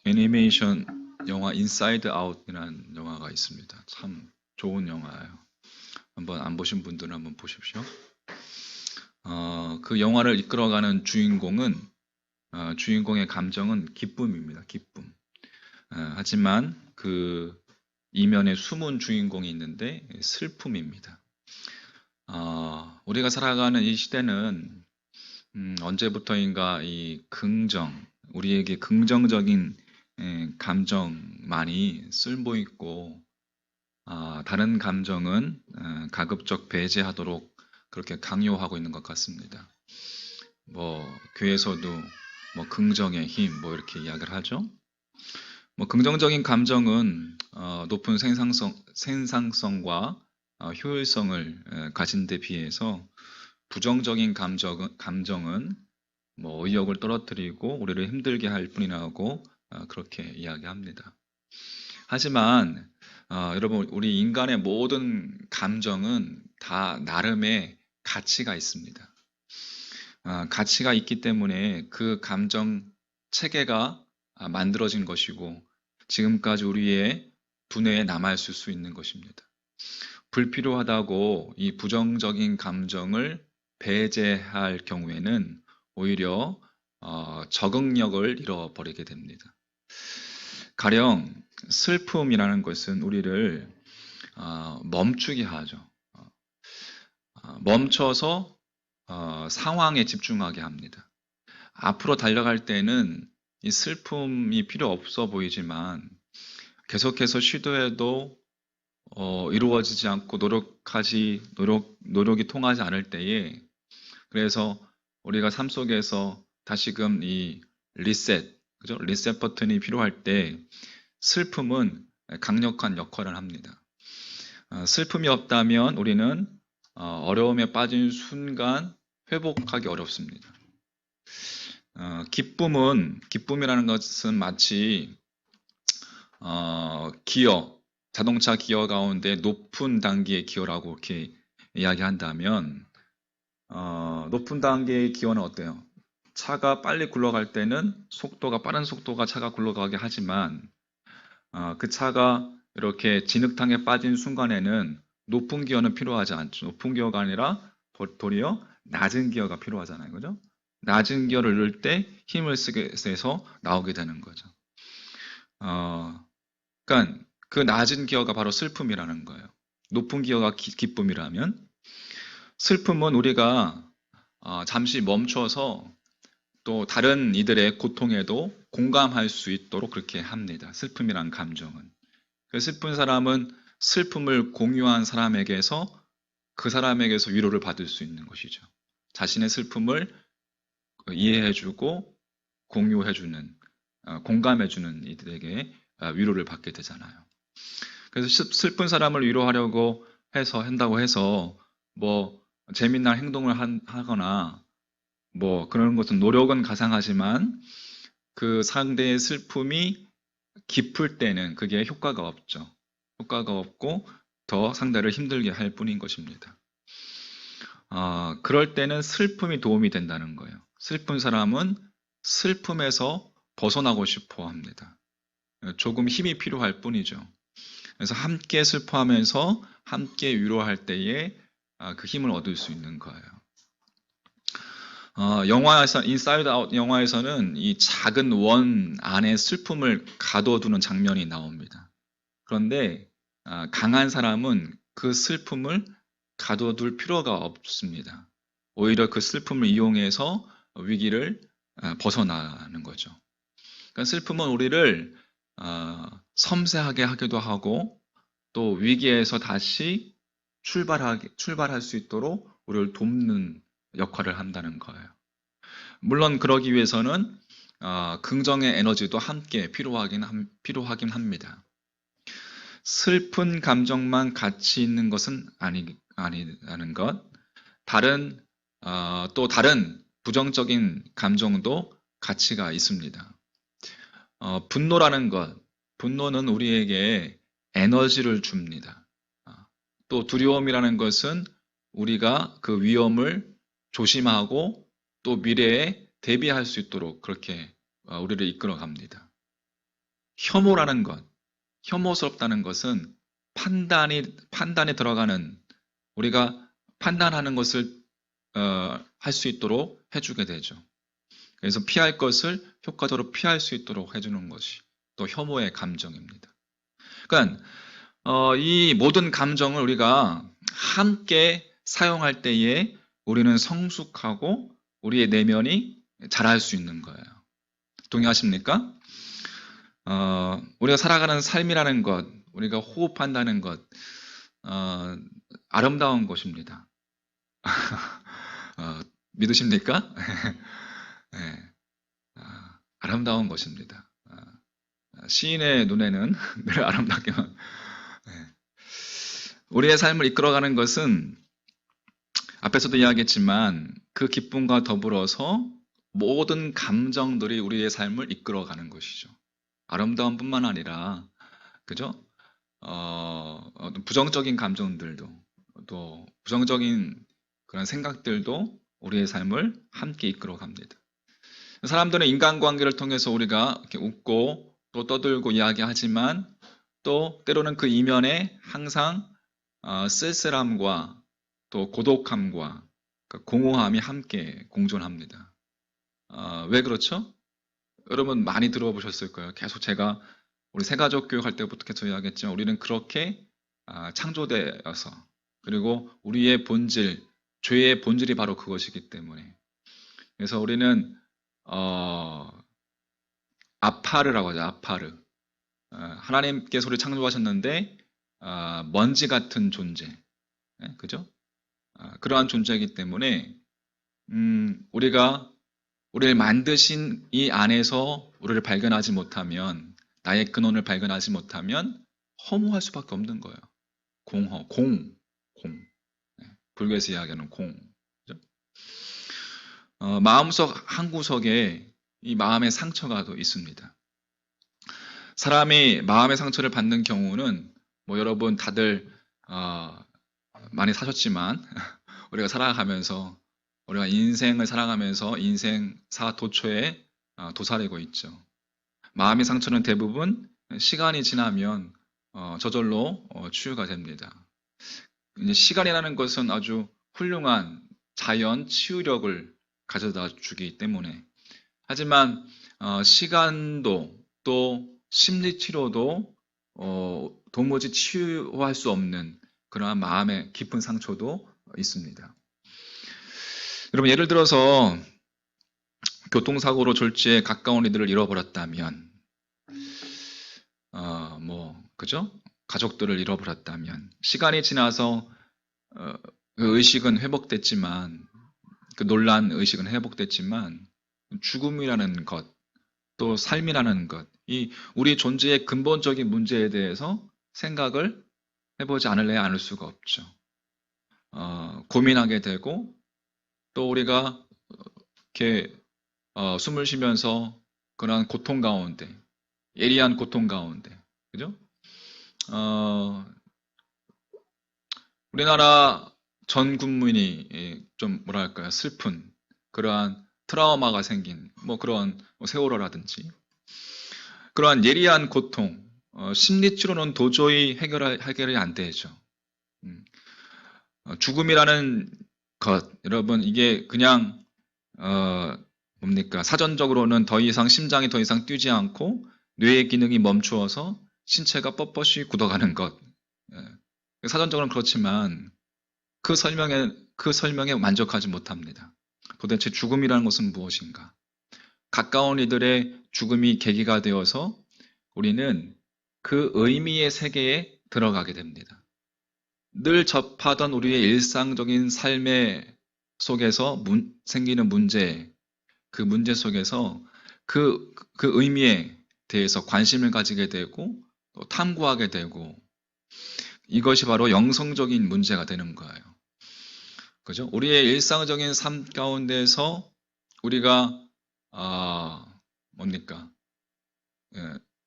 애니메이션 영화 인사이드 아웃이라는 영화가 있습니다. 참 좋은 영화예요. 한번 안 보신 분들은 한번 보십시오. 그 영화를 이끌어가는 주인공의 감정은 기쁨입니다. 기쁨. 하지만 그 이면에 숨은 주인공이 있는데 슬픔입니다. 우리가 살아가는 이 시대는 언제부터인가 이 우리에게 긍정적인 감정만이 쓸모 있고, 다른 감정은 가급적 배제하도록 그렇게 강요하고 있는 것 같습니다. 교회에서도 긍정의 힘 이렇게 이야기를 하죠. 긍정적인 감정은 높은 생산성과 효율성을 가진 데 비해서 부정적인 감정은 의욕을 떨어뜨리고 우리를 힘들게 할 뿐이라고 그렇게 이야기합니다. 하지만 여러분, 우리 인간의 모든 감정은 다 나름의 가치가 있습니다. 가치가 있기 때문에 그 감정 체계가 만들어진 것이고 지금까지 우리의 두뇌에 남아있을 수 있는 것입니다. 불필요하다고 이 부정적인 감정을 배제할 경우에는 오히려 적응력을 잃어버리게 됩니다. 가령 슬픔이라는 것은 우리를 멈추게 하죠. 멈춰서 상황에 집중하게 합니다. 앞으로 달려갈 때는 이 슬픔이 필요 없어 보이지만 계속해서 시도해도 이루어지지 않고 노력이 통하지 않을 때에, 그래서 우리가 삶 속에서 다시금 이 리셋 버튼이 필요할 때 슬픔은 강력한 역할을 합니다. 슬픔이 없다면 우리는 어려움에 빠진 순간 회복하기 어렵습니다. 기쁨이라는 것은 마치 자동차 기어 가운데 높은 단계의 기어라고 이렇게 이야기한다면, 높은 단계의 기어는 어때요? 차가 빨리 굴러갈 때는 빠른 속도가 차가 굴러가게 하지만, 그 차가 이렇게 진흙탕에 빠진 순간에는 높은 기어는 필요하지 않죠. 높은 기어가 아니라 도리어 낮은 기어가 필요하잖아요. 그죠? 낮은 기어를 누를 때 힘을 쓰서 나오게 되는 거죠. 그러니까 그 낮은 기어가 바로 슬픔이라는 거예요. 높은 기어가 기쁨이라면, 슬픔은 우리가 잠시 멈춰서 또 다른 이들의 고통에도 공감할 수 있도록 그렇게 합니다. 슬픔이란 감정은. 그 슬픈 사람은 슬픔을 공유한 사람에게서 그 사람에게서 위로를 받을 수 있는 것이죠. 자신의 슬픔을 이해해주고 공유해주는, 공감해주는 이들에게 위로를 받게 되잖아요. 그래서 슬픈 사람을 위로하려고 한다고 해서 재미난 행동을 하거나 그런 것은 노력은 가상하지만 그 상대의 슬픔이 깊을 때는 그게 효과가 없죠. 효과가 없고 더 상대를 힘들게 할 뿐인 것입니다. 그럴 때는 슬픔이 도움이 된다는 거예요. 슬픈 사람은 슬픔에서 벗어나고 싶어 합니다. 조금 힘이 필요할 뿐이죠. 그래서 함께 슬퍼하면서 함께 위로할 때에 그 힘을 얻을 수 있는 거예요. 인사이드 아웃 영화에서는 이 작은 원 안에 슬픔을 가둬두는 장면이 나옵니다. 그런데 강한 사람은 그 슬픔을 가둬둘 필요가 없습니다. 오히려 그 슬픔을 이용해서 위기를 벗어나는 거죠. 그러니까 슬픔은 우리를 섬세하게 하기도 하고 또 위기에서 다시 출발할 수 있도록 우리를 돕는 역할을 한다는 거예요. 물론 그러기 위해서는 긍정의 에너지도 함께 필요하긴 합니다. 슬픈 감정만 가치 있는 것은 아니라는 것, 또 다른 부정적인 감정도 가치가 있습니다. 분노는 우리에게 에너지를 줍니다. 또 두려움이라는 것은 우리가 그 위험을 조심하고 또 미래에 대비할 수 있도록 그렇게 우리를 이끌어 갑니다. 혐오라는 것, 혐오스럽다는 것은 판단에 들어가는, 우리가 판단하는 것을 할 수 있도록 해주게 되죠. 그래서 피할 것을 효과적으로 피할 수 있도록 해주는 것이 또 혐오의 감정입니다. 그러니까 이 모든 감정을 우리가 함께 사용할 때에 우리는 성숙하고 우리의 내면이 자랄 수 있는 거예요. 동의하십니까? 우리가 살아가는 삶이라는 것, 우리가 호흡한다는 것, 아름다운 것입니다. 믿으십니까? 네, 아름다운 것입니다. 시인의 눈에는 늘 아름답게만. 네. 우리의 삶을 이끌어가는 것은 앞에서도 이야기했지만 그 기쁨과 더불어서 모든 감정들이 우리의 삶을 이끌어가는 것이죠. 아름다움뿐만 아니라, 그죠? 부정적인 감정들도, 또 부정적인 그런 생각들도 우리의 삶을 함께 이끌어갑니다. 사람들은 인간관계를 통해서 우리가 이렇게 웃고 또 떠들고 이야기하지만 또 때로는 그 이면에 항상 쓸쓸함과 또 고독함과 공허함이 함께 공존합니다. 왜 그렇죠? 여러분 많이 들어보셨을 거예요. 계속 제가 우리 새가족 교육할 때부터 계속 이야기했지만 우리는 그렇게 창조되어서, 그리고 우리의 본질, 죄의 본질이 바로 그것이기 때문에, 그래서 우리는 아파르라고 하죠. 아파르. 하나님께서 우리 창조하셨는데 먼지 같은 존재, 그죠? 그러한 존재이기 때문에 우리를 만드신 이 안에서 우리를 발견하지 못하면, 나의 근원을 발견하지 못하면 허무할 수밖에 없는 거예요. 공. 불교에서 이야기하는 공. 그죠? 마음속 한 구석에 이 마음의 상처가 또 있습니다. 사람이 마음의 상처를 받는 경우는 뭐 여러분 다들 많이 사셨지만 우리가 살아가면서, 우리가 인생을 살아가면서 인생사 도초에 도사리고 있죠. 마음의 상처는 대부분 시간이 지나면 저절로 치유가 됩니다. 이제 시간이라는 것은 아주 훌륭한 자연 치유력을 가져다 주기 때문에, 하지만 시간도 또 심리치료도 도무지 치유할 수 없는 그러한 마음의 깊은 상처도 있습니다. 여러분, 예를 들어서 교통사고로 졸지에 가까운 이들을 잃어버렸다면, 그죠? 가족들을 잃어버렸다면, 시간이 지나서 그 의식은 회복됐지만, 그 놀란 의식은 회복됐지만, 죽음이라는 것, 또 삶이라는 것, 이 우리 존재의 근본적인 문제에 대해서 생각을 해보지 않을 수가 없죠. 고민하게 되고, 또 우리가 이렇게 숨을 쉬면서 그러한 고통 가운데, 예리한 고통 가운데, 그죠? 우리나라 전 국민이 좀 뭐랄까요, 슬픈 그러한 트라우마가 생긴 그런 세월호라든지 그러한 예리한 고통, 심리치료는 도저히 해결이 안 되죠. 죽음이라는 것, 여러분, 이게 그냥 사전적으로는 심장이 더 이상 뛰지 않고 뇌의 기능이 멈추어서 신체가 뻣뻣이 굳어가는 것. 사전적으로는 그렇지만 그 설명에 만족하지 못합니다. 도대체 죽음이라는 것은 무엇인가? 가까운 이들의 죽음이 계기가 되어서 우리는 그 의미의 세계에 들어가게 됩니다. 늘 접하던 우리의 일상적인 삶의 속에서 생기는 문제, 그 문제 속에서 그 의미에 대해서 관심을 가지게 되고 또 탐구하게 되고, 이것이 바로 영성적인 문제가 되는 거예요. 그죠? 우리의 일상적인 삶 가운데서 우리가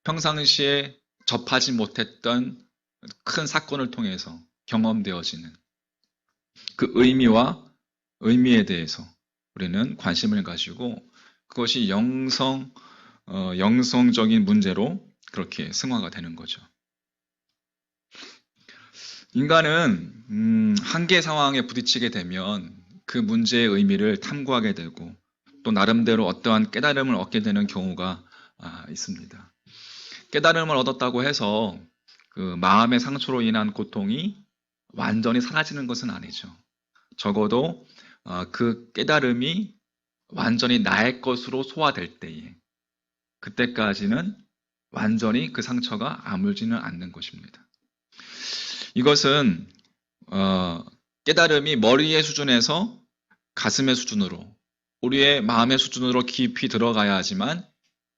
평상시에 접하지 못했던 큰 사건을 통해서 경험되어지는 그 의미에 대해서 우리는 관심을 가지고 그것이 영성적인 문제로 그렇게 승화가 되는 거죠. 인간은 한계 상황에 부딪히게 되면 그 문제의 의미를 탐구하게 되고 또 나름대로 어떠한 깨달음을 얻게 되는 경우가 있습니다. 깨달음을 얻었다고 해서 그 마음의 상처로 인한 고통이 완전히 사라지는 것은 아니죠. 적어도 그 깨달음이 완전히 나의 것으로 소화될 때에 그때까지는 완전히 그 상처가 아물지는 않는 것입니다. 이것은 깨달음이 머리의 수준에서 가슴의 수준으로 우리의 마음의 수준으로 깊이 들어가야 하지만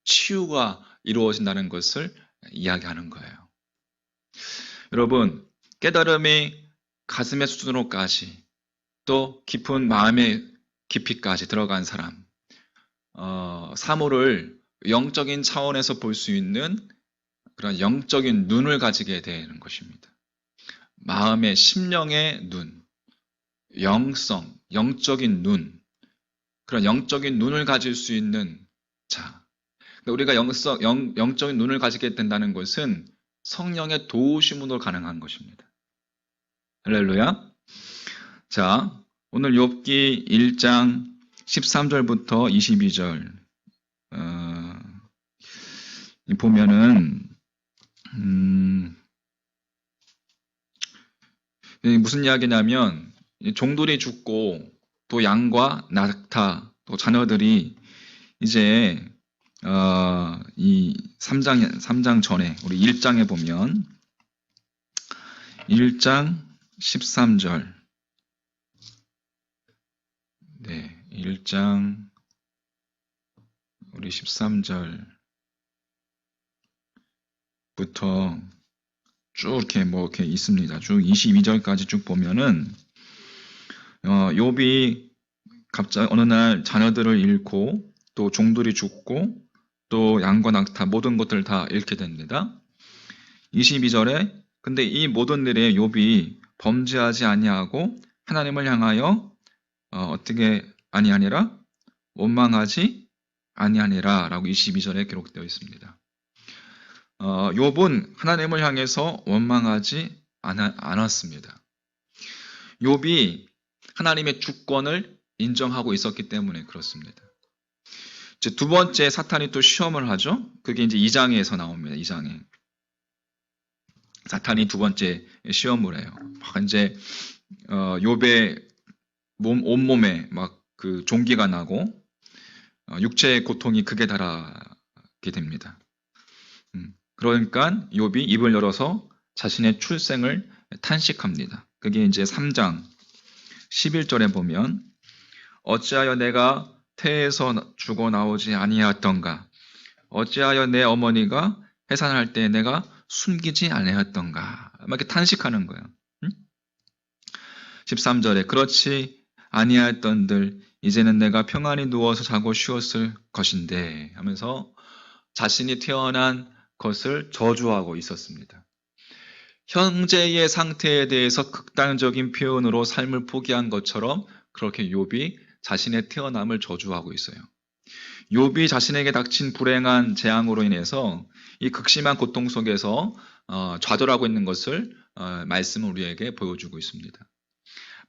치유가 이루어진다는 것을 이야기하는 거예요. 여러분, 깨달음이 가슴의 수준으로까지 또 깊은 마음의 깊이까지 들어간 사람, 사물을 영적인 차원에서 볼 수 있는 그런 영적인 눈을 가지게 되는 것입니다. 마음의 심령의 눈, 영성, 영적인 눈, 그런 영적인 눈을 가질 수 있는 자. 우리가 영적인 눈을 가지게 된다는 것은 성령의 도우심으로 가능한 것입니다. 할렐루야. 자, 오늘 욥기 1장 13절부터 22절 보면은 무슨 이야기냐면 종들이 죽고 또 양과 낙타 또 자녀들이 이제 이 3장 전에 우리 1장에 보면 1장 13절 네, 1장 우리 13절부터 쭉 이렇게 있습니다. 쭉 22절까지 쭉 보면은 욥이 갑자기 어느 날 자녀들을 잃고 또 종들이 죽고 또 양과 낙타 모든 것들을 다 잃게 됩니다. 22절에 근데 이 모든 일에 욥이 범죄하지 아니하고 하나님을 향하여 어떻게 아니하니라 원망하지 아니하니라 라고 22절에 기록되어 있습니다. 욥은 하나님을 향해서 원망하지 않았습니다. 욥이 하나님의 주권을 인정하고 있었기 때문에 그렇습니다. 이제 두 번째 사탄이 또 시험을 하죠. 그게 이제 2장에서 나옵니다. 2장에. 사탄이 두 번째 시험을 해요. 막 이제 욥의 온몸에 막 그 종기가 나고 육체의 고통이 극에 달하게 됩니다. 그러니까 욥이 입을 열어서 자신의 출생을 탄식합니다. 그게 이제 3장 11절에 보면 어찌하여 내가 태에서 죽어 나오지 아니하였던가 어찌하여 내 어머니가 해산할 때 내가 숨기지 아니하였던가 막 이렇게 탄식하는 거예요. 13절에 그렇지 아니하였던들 이제는 내가 평안히 누워서 자고 쉬었을 것인데 하면서 자신이 태어난 것을 저주하고 있었습니다. 현재의 상태에 대해서 극단적인 표현으로 삶을 포기한 것처럼 그렇게 욥이 자신의 태어남을 저주하고 있어요. 욥이 자신에게 닥친 불행한 재앙으로 인해서 이 극심한 고통 속에서 좌절하고 있는 것을 말씀은 우리에게 보여주고 있습니다.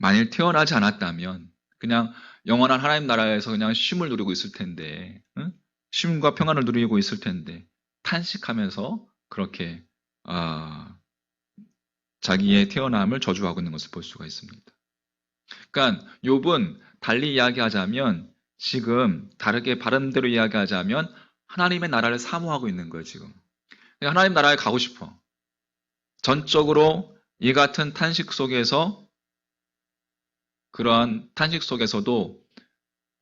만일 태어나지 않았다면 그냥 영원한 하나님 나라에서 그냥 쉼을 누리고 있을 텐데 쉼과 평안을 누리고 있을 텐데 탄식하면서 그렇게 자기의 태어남을 저주하고 있는 것을 볼 수가 있습니다. 그러니까 욥은 달리 이야기하자면 지금 다르게 바른대로 이야기하자면 하나님의 나라를 사모하고 있는 거예요. 지금 하나님 나라에 가고 싶어. 전적으로 이 같은 탄식 속에서 그러한 탄식 속에서도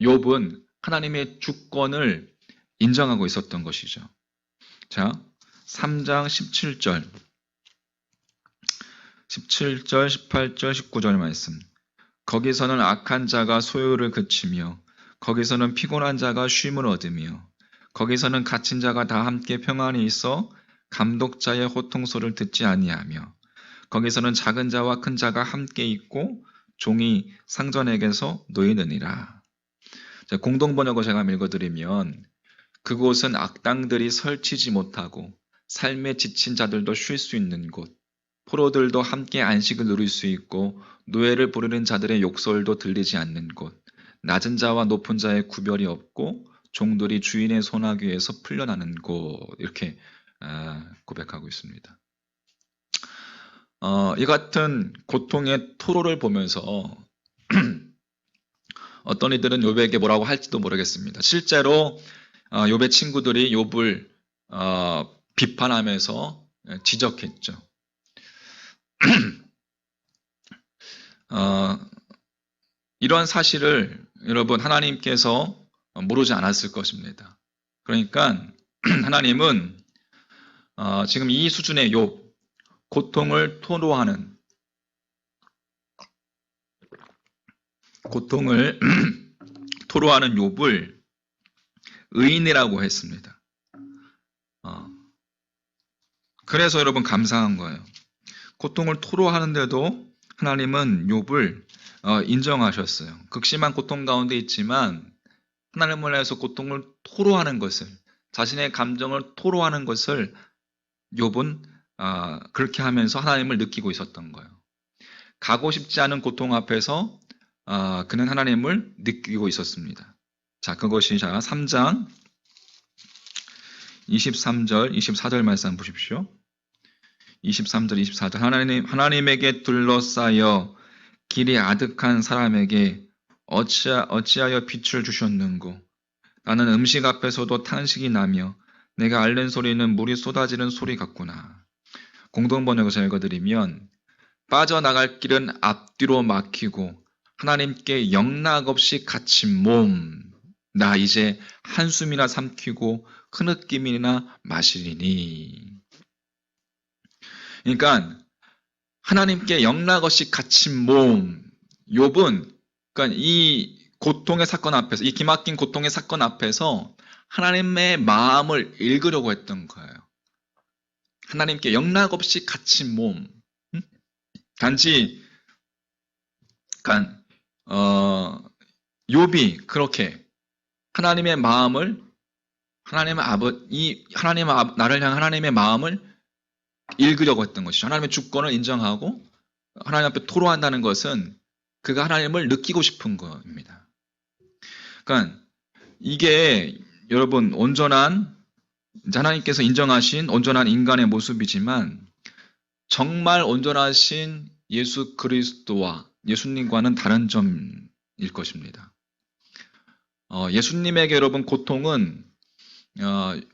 욥은 하나님의 주권을 인정하고 있었던 것이죠. 자, 3장 17절, 18절, 19절 말씀. 거기서는 악한 자가 소요를 그치며 거기서는 피곤한 자가 쉼을 얻으며 거기서는 갇힌 자가 다 함께 평안히 있어 감독자의 호통소를 듣지 아니하며 거기서는 작은 자와 큰 자가 함께 있고 종이 상전에게서 놓이느니라. 공동번역을 제가 읽어드리면 그곳은 악당들이 설치지 못하고 삶에 지친 자들도 쉴 수 있는 곳, 포로들도 함께 안식을 누릴 수 있고 노예를 부르는 자들의 욕설도 들리지 않는 곳, 낮은 자와 높은 자의 구별이 없고 종들이 주인의 손아귀에서 풀려나는 곳, 이렇게 고백하고 있습니다. 이 같은 고통의 토로를 보면서 어떤 이들은 욥에게 뭐라고 할지도 모르겠습니다. 실제로 욥의 친구들이 욥을 비판하면서 지적했죠. 이러한 사실을 여러분 하나님께서 모르지 않았을 것입니다. 그러니까 하나님은 지금 이 수준의 욥, 고통을 토로하는 욥을 의인이라고 했습니다. 그래서 여러분 감사한 거예요. 고통을 토로하는데도 하나님은 욥을 인정하셨어요. 극심한 고통 가운데 있지만 하나님을 위해서 고통을 토로하는 것을, 자신의 감정을 토로하는 것을 욥은 그렇게 하면서 하나님을 느끼고 있었던 거예요. 가고 싶지 않은 고통 앞에서 그는 하나님을 느끼고 있었습니다. 자, 그것이 3장 23절, 24절 말씀 보십시오. 23절, 24절. 하나님에게 둘러싸여 길이 아득한 사람에게 어찌하여 빛을 주셨는고? 나는 음식 앞에서도 탄식이 나며 내가 앓는 소리는 물이 쏟아지는 소리 같구나. 공동번역에서 읽어드리면 빠져나갈 길은 앞뒤로 막히고 하나님께 영락없이 갇힌 몸. 나 이제 한숨이나 삼키고 흐느낌이나 마시리니. 그러니까 하나님께 영락없이 갇힌 몸. 욥은 그러니까 이 고통의 사건 앞에서, 이 기막힌 고통의 사건 앞에서 하나님의 마음을 읽으려고 했던 거예요. 하나님께 영락없이 갇힌 몸. 단지 그러니까 욥이 그렇게 하나님의 마음을, 나를 향한 하나님의 마음을 읽으려고 했던 것이죠. 하나님의 주권을 인정하고 하나님 앞에 토로한다는 것은 그가 하나님을 느끼고 싶은 겁니다. 그러니까 이게 여러분 하나님께서 인정하신 온전한 인간의 모습이지만 정말 온전하신 예수 그리스도와 예수님과는 다른 점일 것입니다. 예수님에게 여러분 고통은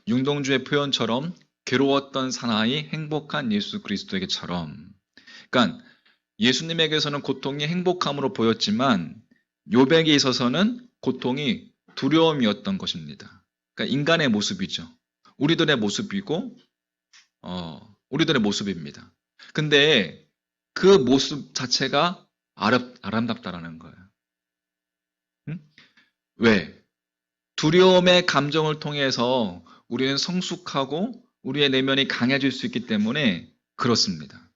융동주의 표현처럼 괴로웠던 사나이 행복한 예수 그리스도에게처럼, 그러니까 예수님에게서는 고통이 행복함으로 보였지만 욥에게 있어서는 고통이 두려움이었던 것입니다. 그러니까 인간의 모습이죠. 우리들의 모습이고 우리들의 모습입니다. 근데 그 모습 자체가 아름답다라는 거예요. 응? 왜? 두려움의 감정을 통해서 우리는 성숙하고 우리의 내면이 강해질 수 있기 때문에 그렇습니다.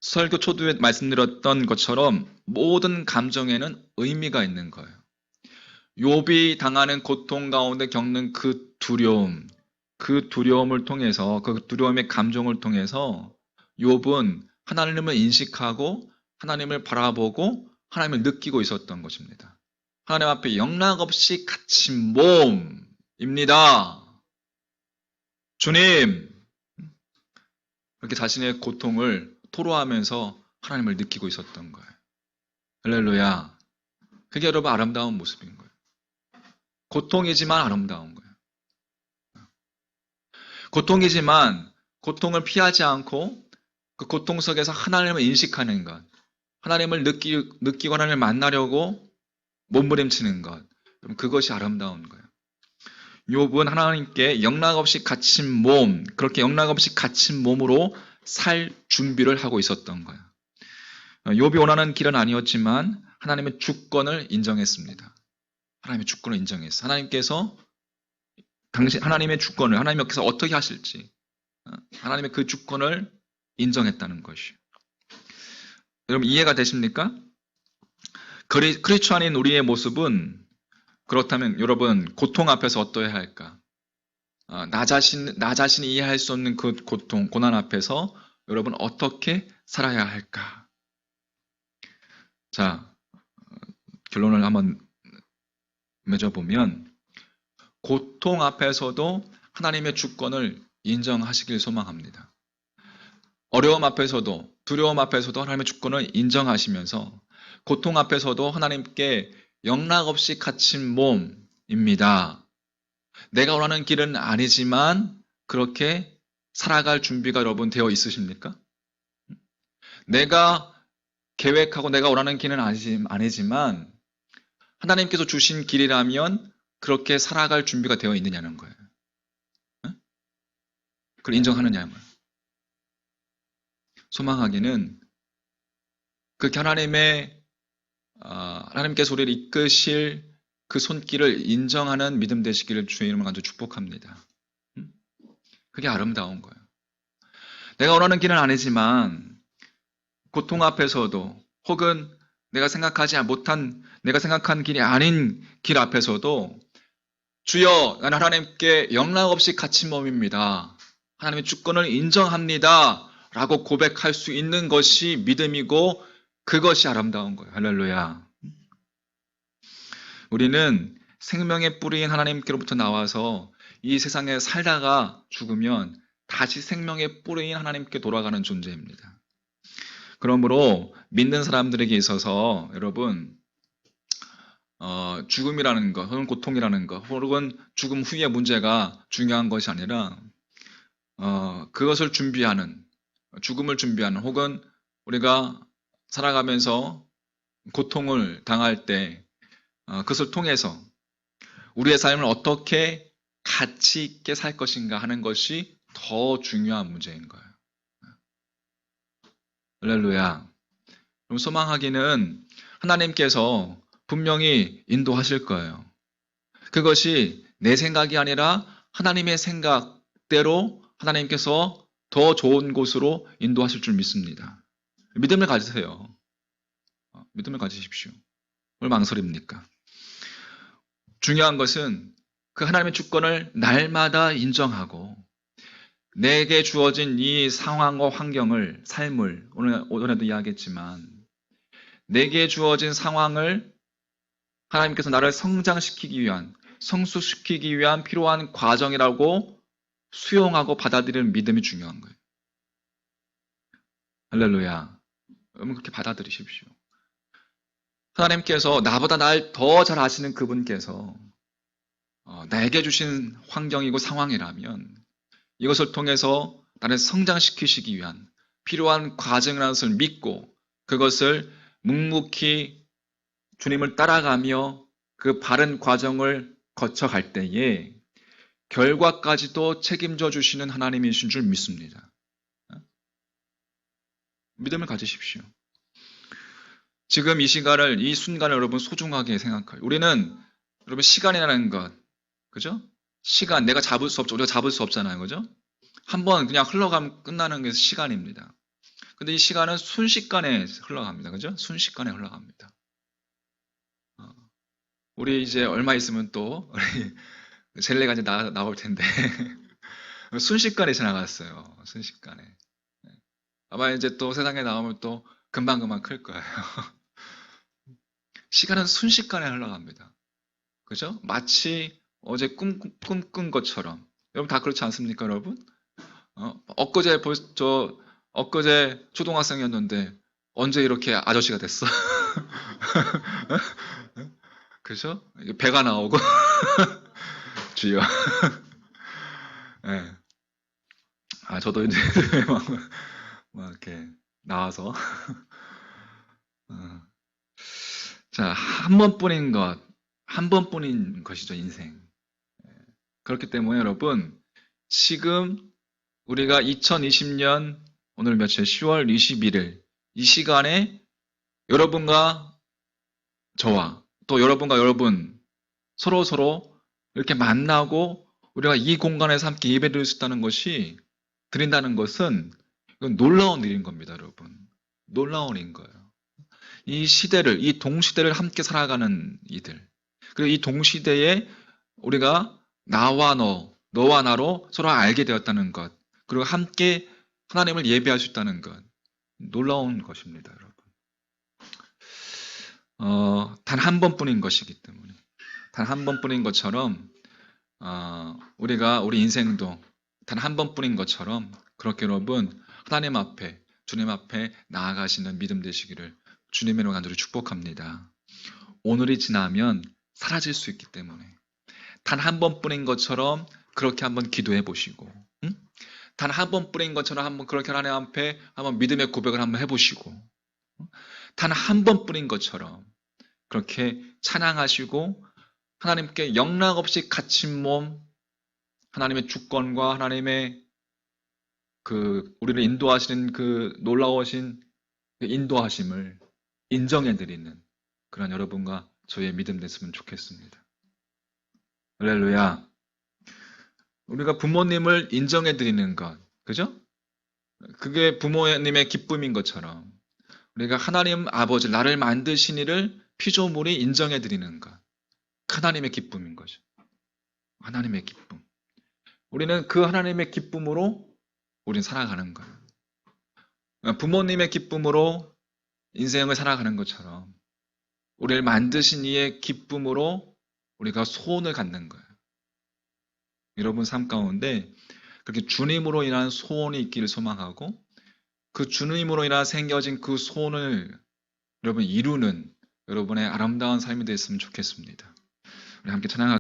설교 초두에 말씀드렸던 것처럼 모든 감정에는 의미가 있는 거예요. 욥이 당하는 고통 가운데 겪는 그 두려움을 통해서, 그 두려움의 감정을 통해서 욥은 하나님을 인식하고 하나님을 바라보고 하나님을 느끼고 있었던 것입니다. 하나님 앞에 영락없이 갇힌 몸입니다. 주님! 이렇게 자신의 고통을 토로하면서 하나님을 느끼고 있었던 거예요. 할렐루야. 그게 여러분 아름다운 모습인 거예요. 고통이지만 아름다운 거예요. 고통이지만 고통을 피하지 않고 그 고통 속에서 하나님을 인식하는 것, 하나님을 느끼고 하나님을 만나려고 몸부림치는 것, 그것이 아름다운 거예요. 욥은 하나님께 영락없이 갇힌 몸, 그렇게 영락없이 갇힌 몸으로 살 준비를 하고 있었던 거예요. 욥이 원하는 길은 아니었지만 하나님의 주권을 인정했습니다. 하나님의 주권을 인정했어요. 하나님의 주권을, 하나님께서 어떻게 하실지, 하나님의 그 주권을 인정했다는 것이요. 여러분 이해가 되십니까? 크리스찬인 우리의 모습은 그렇다면 여러분 고통 앞에서 어떠해야 할까? 나 자신이 이해할 수 없는 그 고통, 고난 앞에서 여러분 어떻게 살아야 할까? 자, 결론을 한번 맺어보면 고통 앞에서도 하나님의 주권을 인정하시길 소망합니다. 어려움 앞에서도 두려움 앞에서도 하나님의 주권을 인정하시면서 고통 앞에서도 하나님께 영락없이 갇힌 몸입니다. 내가 원하는 길은 아니지만 그렇게 살아갈 준비가 여러분 되어 있으십니까? 내가 계획하고 내가 원하는 길은 아니지만 하나님께서 주신 길이라면 그렇게 살아갈 준비가 되어 있느냐는 거예요. 그걸 인정하느냐는 거예요. 소망하기는 그렇게 하나님께서 우리를 이끄실 그 손길을 인정하는 믿음 되시기를 주의 이름으로 간절히 축복합니다. 그게 아름다운 거예요. 내가 원하는 길은 아니지만 고통 앞에서도 혹은 내가 생각한 길이 아닌 길 앞에서도 주여 나는 하나님께 영락없이 갇힌 몸입니다. 하나님의 주권을 인정합니다. 라고 고백할 수 있는 것이 믿음이고 그것이 아름다운 거예요. 할렐루야. 우리는 생명의 뿌리인 하나님께로부터 나와서 이 세상에 살다가 죽으면 다시 생명의 뿌리인 하나님께 돌아가는 존재입니다. 그러므로 믿는 사람들에게 있어서 여러분 죽음이라는 것 혹은 고통이라는 것 혹은 죽음 후의 문제가 중요한 것이 아니라 그것을 준비하는 죽음을 준비하는 혹은 우리가 살아가면서 고통을 당할 때 그것을 통해서 우리의 삶을 어떻게 가치 있게 살 것인가 하는 것이 더 중요한 문제인 거예요. 할렐루야. 그럼 소망하기는 하나님께서 분명히 인도하실 거예요. 그것이 내 생각이 아니라 하나님의 생각대로 하나님께서 더 좋은 곳으로 인도하실 줄 믿습니다. 믿음을 가지세요. 믿음을 가지십시오. 뭘 망설입니까? 중요한 것은 그 하나님의 주권을 날마다 인정하고 내게 주어진 이 상황과 환경을, 삶을, 오늘에도 이야기했지만 내게 주어진 상황을 하나님께서 나를 성장시키기 위한, 성숙시키기 위한 필요한 과정이라고 수용하고 받아들이는 믿음이 중요한 거예요. 할렐루야. 여러분 그렇게 받아들이십시오. 하나님께서 나보다 날 더 잘 아시는 그분께서 나에게 주신 환경이고 상황이라면 이것을 통해서 나를 성장시키시기 위한 필요한 과정이라는 것을 믿고 그것을 묵묵히 주님을 따라가며 그 바른 과정을 거쳐갈 때에 결과까지도 책임져 주시는 하나님이신 줄 믿습니다. 믿음을 가지십시오. 지금 이 시간을, 이 순간을 여러분 소중하게 생각해요. 우리는 여러분 시간이라는 것, 그죠? 시간, 내가 잡을 수 없죠. 우리가 잡을 수 없잖아요. 그죠? 한번 그냥 흘러가면 끝나는 게 시간입니다. 근데 이 시간은 순식간에 흘러갑니다. 그죠? 순식간에 흘러갑니다. 우리 이제 얼마 있으면 또 우리 젤리가 이제 나올 텐데 순식간에 지나갔어요. 순식간에. 아마 이제 또 세상에 나오면 또 금방금방 클 거예요. 시간은 순식간에 흘러갑니다. 그죠? 마치 어제 꿈 꾼 것처럼. 여러분 다 그렇지 않습니까, 여러분? 엊그제 초등학생이었는데 언제 이렇게 아저씨가 됐어? 그죠? 배가 나오고 주여. 네. 저도 이제 막 이렇게 나와서 자, 한 번뿐인 것이죠, 인생. 그렇기 때문에 여러분, 지금 우리가 2020년 오늘 며칠 10월 21일 이 시간에 여러분과 저와 또 여러분과 여러분 서로 이렇게 만나고 우리가 이 공간에서 함께 예배드릴 수 있다는 것이 드린다는 것은 이건 놀라운 일인 겁니다, 여러분. 놀라운 일인 거예요. 이 시대를, 이 동시대를 함께 살아가는 이들. 그리고 이 동시대에 우리가 나와 너, 너와 나로 서로 알게 되었다는 것, 그리고 함께 하나님을 예배할 수 있다는 것, 놀라운 것입니다, 여러분. 단 한 번뿐인 것이기 때문에, 단 한 번뿐인 것처럼 우리가 우리 인생도 단 한 번뿐인 것처럼 그렇게 여러분 하나님 앞에, 주님 앞에 나아가시는 믿음 되시기를 주님의 이름으로 간절히 축복합니다. 오늘이 지나면 사라질 수 있기 때문에 단 한 번뿐인 것처럼 그렇게 한번 기도해 보시고, 단 한 번뿐인 것처럼 한번 그렇게 하나님 앞에 한번 믿음의 고백을 한번 해보시고, 단 한 번뿐인 것처럼 그렇게 찬양하시고 하나님께 영락없이 갇힌 몸, 하나님의 주권과 하나님의 우리를 인도하시는 그 놀라우신 그 인도하심을 인정해드리는 그런 여러분과 저의 믿음 됐으면 좋겠습니다. 할렐루야. 우리가 부모님을 인정해드리는 것, 그죠? 그게 부모님의 기쁨인 것처럼 우리가 하나님 아버지, 나를 만드신 이를 피조물이 인정해드리는 것, 하나님의 기쁨인 거죠. 하나님의 기쁨. 우리는 그 하나님의 기쁨으로 우리는 살아가는 거예요. 부모님의 기쁨으로 인생을 살아가는 것처럼 우리를 만드신 이의 기쁨으로 우리가 소원을 갖는 거예요. 여러분 삶 가운데 그렇게 주님으로 인한 소원이 있기를 소망하고 그 주님으로 인한 생겨진 그 소원을 여러분 이루는 여러분의 아름다운 삶이 됐으면 좋겠습니다. 우리 함께 찬양하